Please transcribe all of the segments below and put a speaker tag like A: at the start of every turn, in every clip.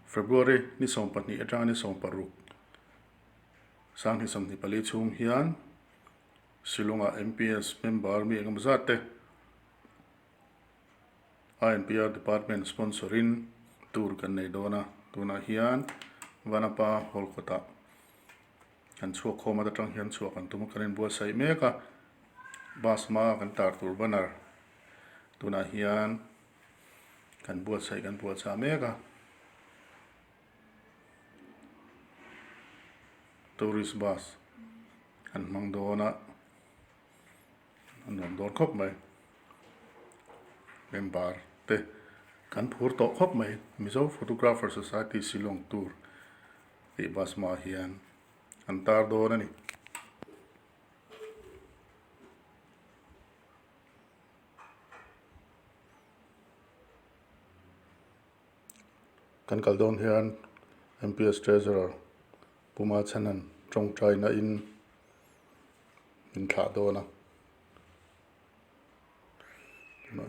A: February ni som pat ni atang ni som paruk sang hi som ni pali chung hian Silonga MPS member mi engam zate INPR department sponsorin tour kan nei dona tuna hian vanapa holkota kan chuak khoma da tang hian chuak kan tumu kanin bua sai meka basma kan tar tur banar tuna hian kan bua sai kan bua cha meka tourist bus kan mang dona an don khop mai member te kan phur to khop mai Mizo Photographer Society Silong tour ti basma hian an tar dona ni kan kaldon hian MPS Treasurer Puma Chanan trong China in thla dona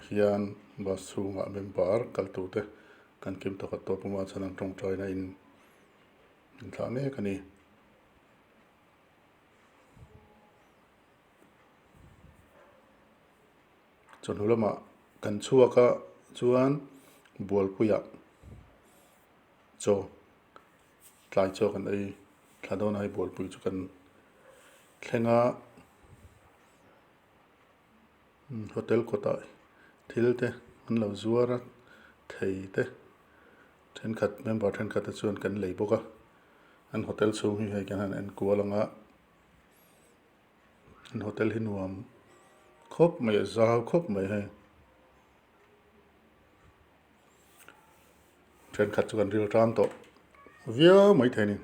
A: hian bus chunga member kaltute kan kim to khat to Puma Chanan trong China in thla me kani chon hulama kan chuaka chuan bol puya cho tlai cho kan ei thladon ai bol pui chu kan thlenga hotel kota thilte an lo zuara theite then khat member then khat chuan kan lei boka an hotel chhung hi kan an kualanga an hotel hi nuam khop mai zau khop mai hai then khat chu kan ril tram to via mai thenin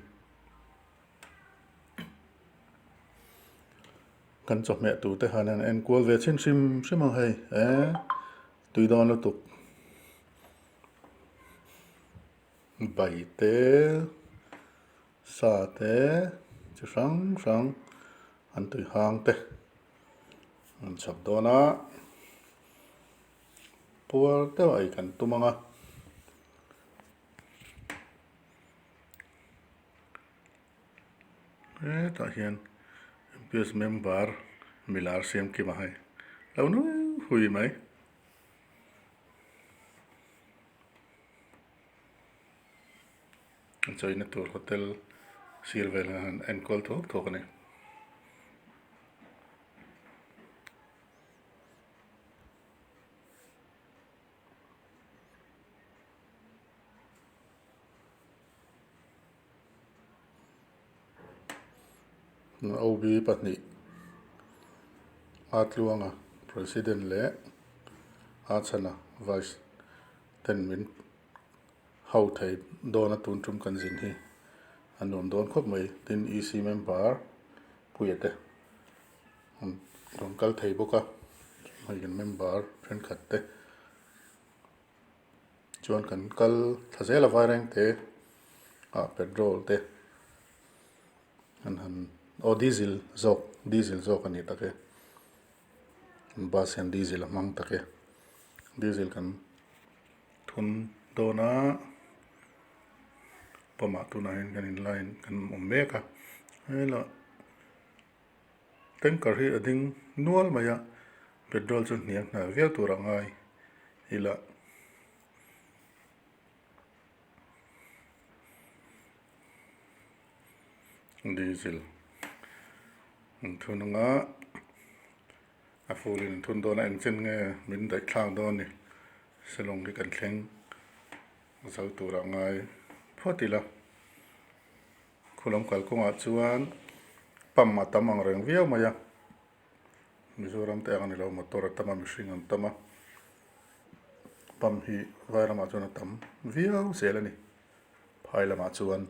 A: kan chok me tu te hanan en kual ve chin sim hai tui don lo tuk bai te sa te chu sang an tui hang te an chap dona puar te ai kan tumanga ta hian MPS member milar siam ki ma hai lo no hui mai an choi na tur hotel silvel an kol thok ne OB patni atluanga president le achana vice ten min hau thai dona tun tum kan jin hi anom don khop mai tin EC member puyate don kal thai boka mai gan member friend khatte chuan kan kal thazela vareng te petrol te han diesel zok ani take bus and diesel mang take diesel kan thun dona pama tuna hin kan in line kan meka hela tanker hi ading nual maya petrol chu niang na vel turangai ila diesel thunanga afulin thun dona engine nge min dai thlang don ni selong ki kan thleng zau turangai photila khulam kalkonga chuan pamma tamang reng viau maya Mizoram te angani lo motor tama mihring an tama pam hi vairama chuan tam viau selani phailama chuan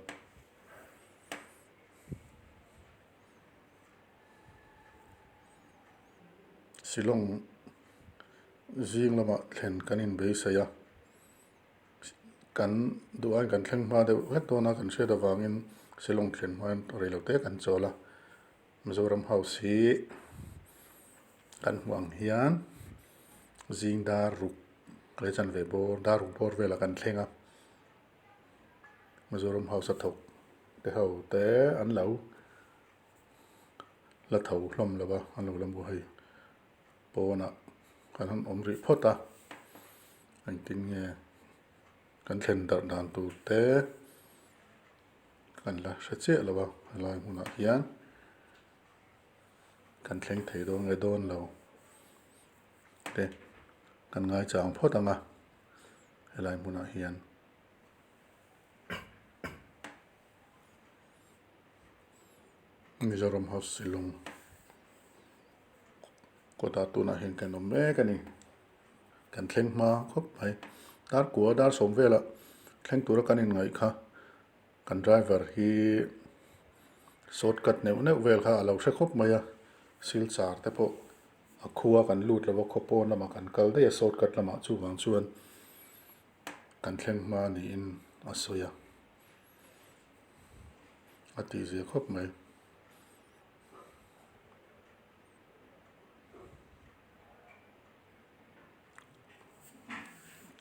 A: Silong zing lama thlen kanin be saya kan duai kan thleng ma de hetona kan se da wangin Silong thlen man reilote kan chola Mizoram House hi kan huang hian zing dar ruk le chan ve bor dar ruk bor vela kan thlenga Mizoram House a thok te ho te an lo la thau hlom lova an lo lam bu hei pona kan han omri phota an tin nge kan thlen dar dan tu te kan la hreche lova lai huna hian kan thleng thei do nge don lo te kan ngai chang phot anga helai huna hian Mizoram House silung kota tu na hin kan me kani kan thleng ma khop bai dar ko dar som vela thleng tur kanin ngai kha kan driver hi shortcut neu neu vel kha alo hre khop maya sil char te po a khuwa kan lut lawa khopon lama kan kal de shortcut lama chu wang chuan kan thleng ma ni in asoya ati je khop mai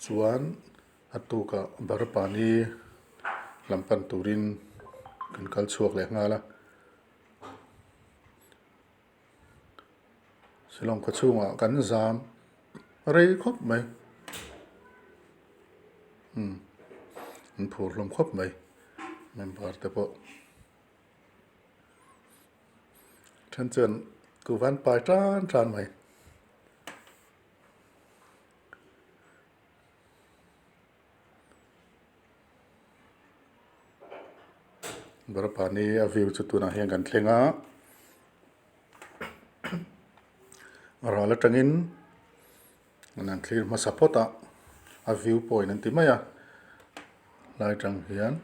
A: chuan atuka barpani lampan turin kan kal chuak le ngala silong khachunga kan zam rei khop mai an phur hlom khop mai member te po than chen ku van pai tran mai barpani a view chu tuna hian kan thlenga rala tangin nan thlir ma sapota a view point an ti maya lai tang hian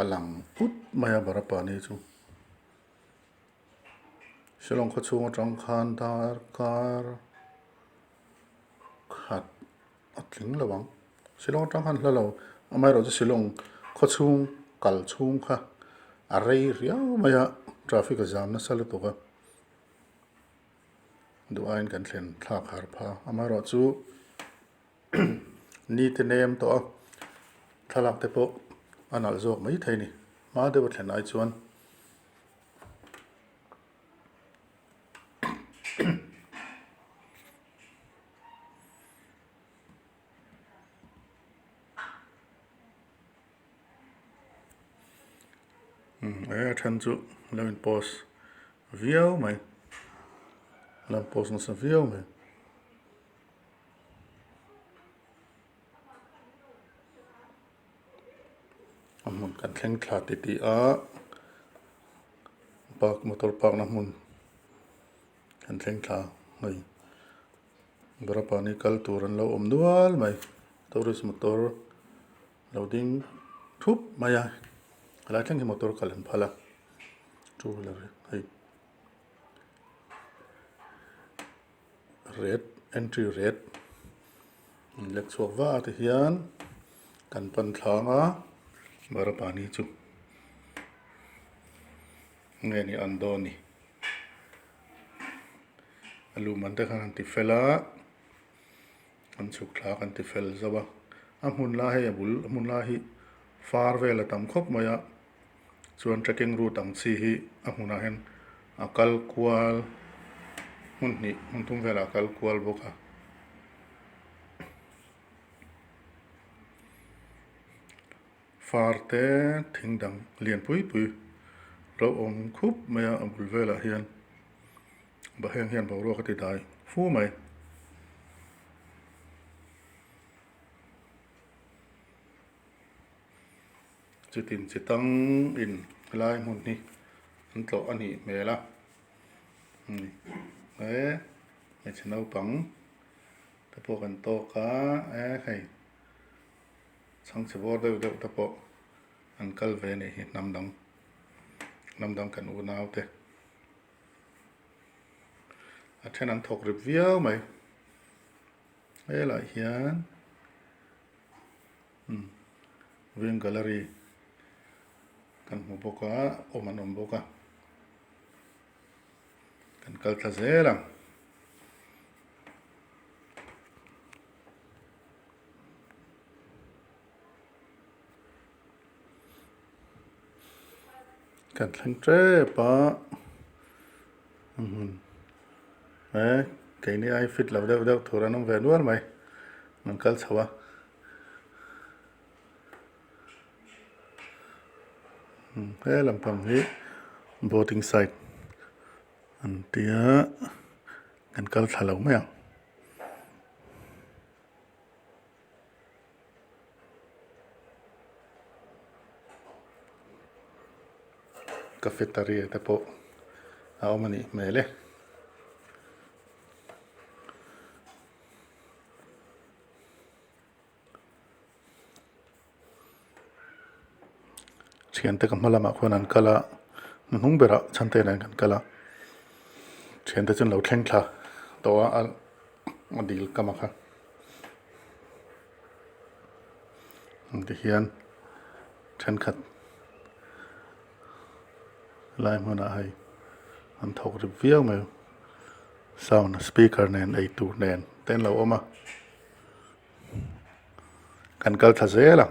A: alang put maya barapani chu silong khachunga tang khan dar kar khat atling lawang silong tang khan hlalo amai ro chu silong khachung kal chung kha a rei riau maya traffic jam na sal to ka duain kan thlen thlak har pha amai ro chu ni te nem to thalak te po anal zok mai thei ni ma de wa thlen ai chuan than chu lamp post viau mai lamp post na sa viau mai amun kan thleng thla ti ti a park motor park na mun kan thleng thla mai barapani kal turan lo om dual mai tourist motor loading thup maya ala thleng hi motor kalan phala two wheeler hai red entry red lek chhuak wa te hian kan pan thlanga barapani chu nge ni andoni alu man te khan ti fela an chuk thla kan ti fel zawa a hmun la he abul hmun la hi far vela tam khop maya chuan trekking route ang chi hi a hmuna hen akal kwal mun tum vela akal kwal boka far te thingdang lian pui pui ro om khup maya abul vela hian ba heng hian bo ro ka ti dai fu mai chutin chitang in lai mun ni an tlo ani mela e chinau pang te po kan to ka khai chang che bor deuh te po an kal ve ni hi namdang kan u nau te a then an thok rip viau mai lại hian wing gallery kan hmu bawka awm an awm bawka kan kal thla zelang กันทั้งเจ้ปะcái này ai fit lâu đâu đâu thua nó về nuốt mày nó cắt sao thế làm bằng cái voting site anh tia kan cắt sao lâu mày cafeteria te po ao mani mele chian te kamala ma khonan kala nung bera chante nan kan kala chian te chun lo thleng thla to a dil kama kha ti hian then khat lai mona hai an thok ri viau me sound speaker nen ai tu nen ten lo oma kan kal tha zela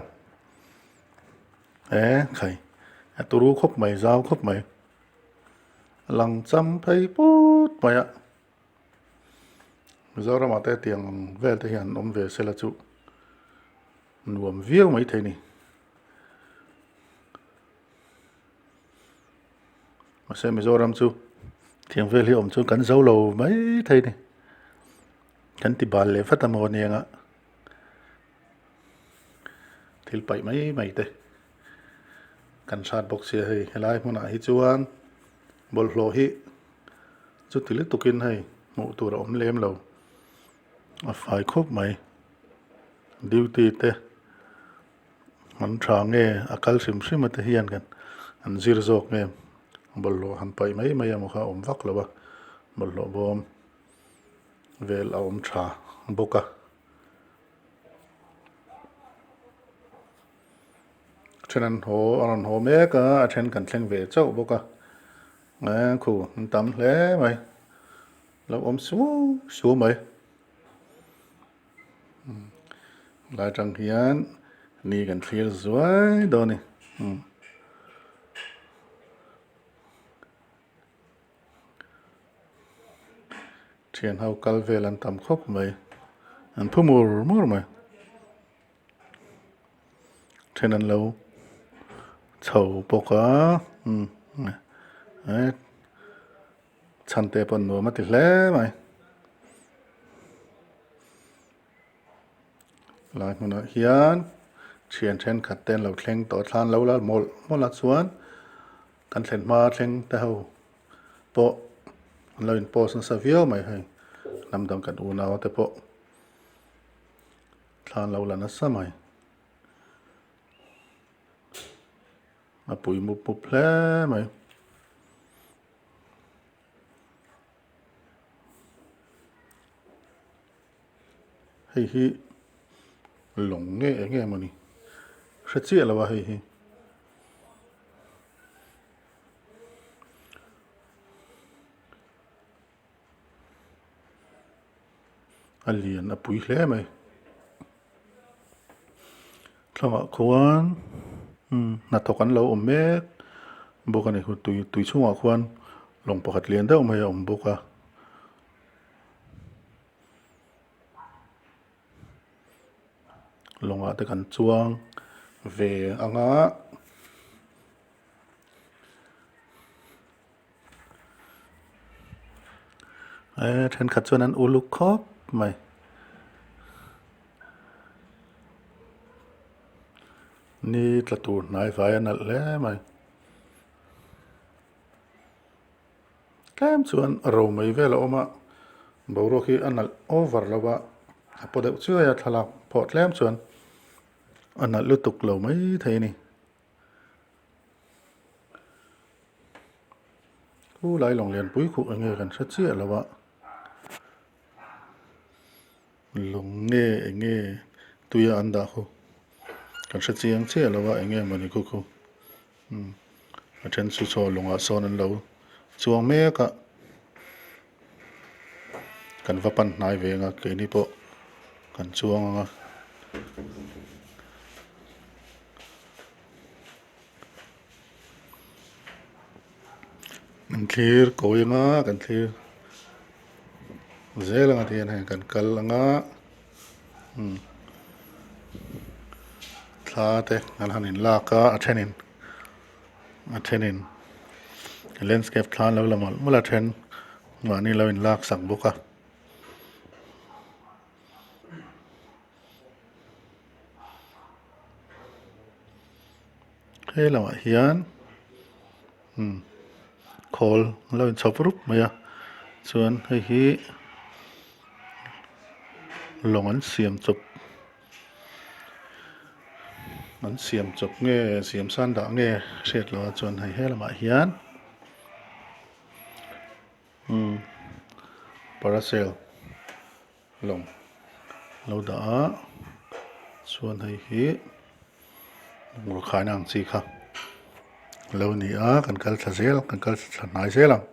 A: khai turu khop mai zau khop mai lang cham phei put mai a zora ma te tiang vel te hian om ve sela chu nuam viau mai thei ni mà xem Mizoram chu thiang vel hi om chu kan zo lo mai thei ni kan ti bal le fatam ho nianga thil pai mai te kan sat box se hei helai hmuna hi chuan bol hlo hi chu tili tukin hei mu tur om lem lo a fai khop mai duty te man tha nge akal sim sim te hian kan an zir zok nge bol lo han pai mai am kha om vak lo ba bol lo bom vel a om tha boka chenan ho aron ho me ka a then kan thleng ve chau boka khu tam hle mai lo om su mai lai tang hian ni kan thlir zuai do ni thian hau kal vel an tam khop mai an phumur mur mai then an lo chho boka chan te pon no ma ti hle mai lai hmuna hian thian then khat ten lo thleng to thlan lo la mol la chuan kan thlen ma thleng te ho po lo in po san sa viau mai hai nam dam kan u na te po thlan lo la na sa mai a pui mu pu ple mai hei hi lỏng nghe mà nè rất chia là vậy hi alien a pui hle mai thla khuan na thokan lo om mek boka ni hu tui chunga khuan long pakhat lian deuh mai om boka longa te kan chuang ve anga then khat chuan an uluk khop mai ni tlatur nai vai an al le mai kem chuan ro mai vela oma boro khi an al over lawa apo deuh chu ya thalak pho tlem chuan an al lutuk lo mai thei ni ku lai long lian pui khu ange kan sa chia lawa long nge tuya anda khu kan sa chiang che lawa ange mani khu a then su cho longa son an lo chuang me ka kan vapan nai ve nga ke ni po kan chuang nga kan clear ko nga kan clear zela nga tiyan kan kal nga thate kan hanin laka athenin landscape thlan lo lamal mula then mani lo in lak sak boka he lawa hian khol lo in choprup maya chuan hei hi long an siam chop nge siam san da nge hret lo chuan hei he lama hian parasel long lo da chuan hei hi ngor khai nang chi kha lo ni a kan kal thazel kan kal thnai zelang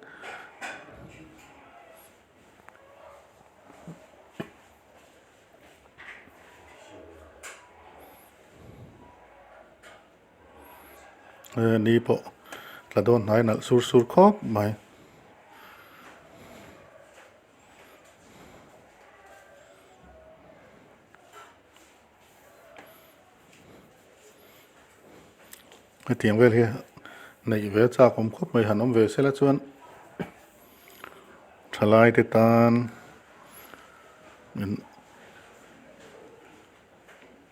A: ni po la don nai nal sur khop mai cái tiếng về thì này về cha cũng khóc mấy hẳn ông về sẽ là chuan trả lại thì tan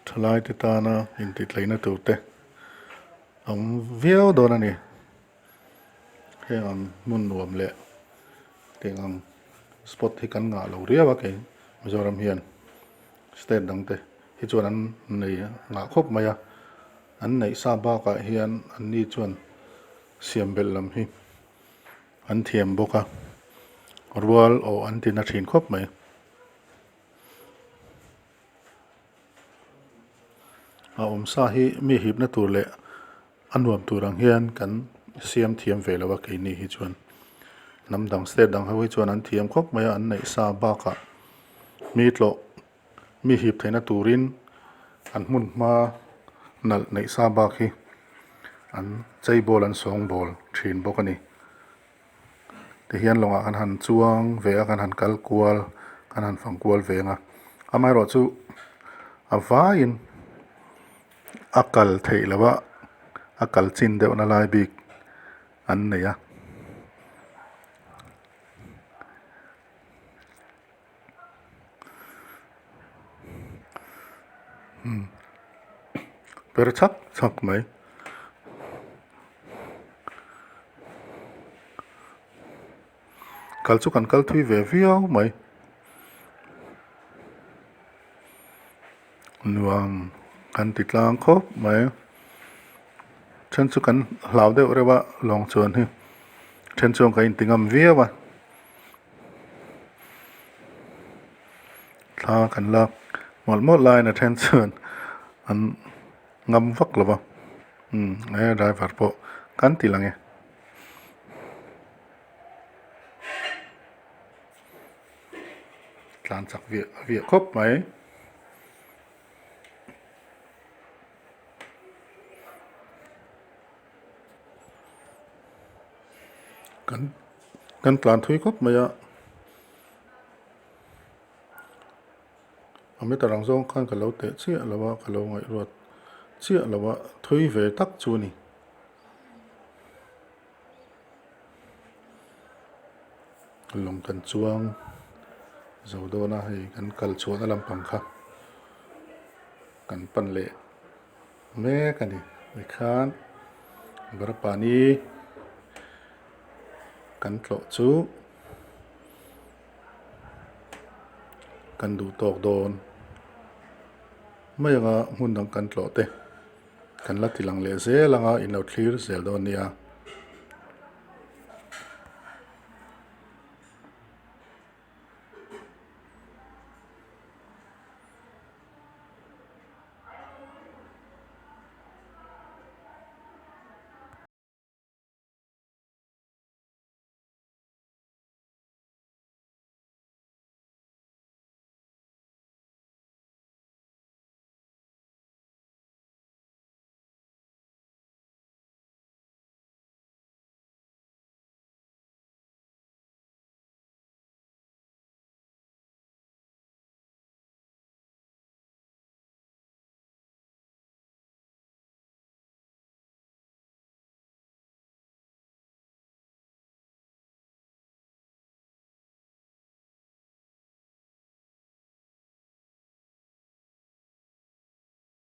A: trả lại thì tan à in tít lấy nó tụt thế ông viêu đồ này he ông muốn nuông lệ tiếng ông spot thì căn ngã lâu ria vậy bây giờ làm hiền state đằng thế thì chuan anh này ngã khóc mấy à anh này sa ba cả hiền anh đi chuan siam bel lam hi anh thiam boka rual o anh tin na thin khop mai a sa hi mi hip na tur le an nuam turang hian kan siam thiam ve lawa ke ni hi chuan nam dang state dang hawi chuan an thiam khop mai an nei sa ba ka mi tlo mi hip thaina turin an mun ma nal nei sa ba khi an chei bol an song bol thin bok ani te hian longa kan han chuang ve kan han kal kual kan han phang kual ve nga amai ro chu avain akal thei lawa akal chin deuh na lai bik an nei a per chak mai kal chu kan kal thui ve viau mai nuang kan titlang khop mai chen chu kan hlau deuh rewa long chuan hi chen chuang ka in tingam viawa thla kan lak mol lai na chen chuan an ngam vak lawa driver po kan tilange tlan chak vie khop mai kan tlan thui khop mai a ame tarang zong khan ka lo te chia lawa ka lo ngai ruat chia lawa thui ve tak chu ni long kan chuang zo do na hei kan kal chuan alam pang kha kan pan le me kani ni khan bar pani kan tlo chu kan du tok don mai nga hun dang kan tlo te kan la tilang le ze langa in out clear zel don nia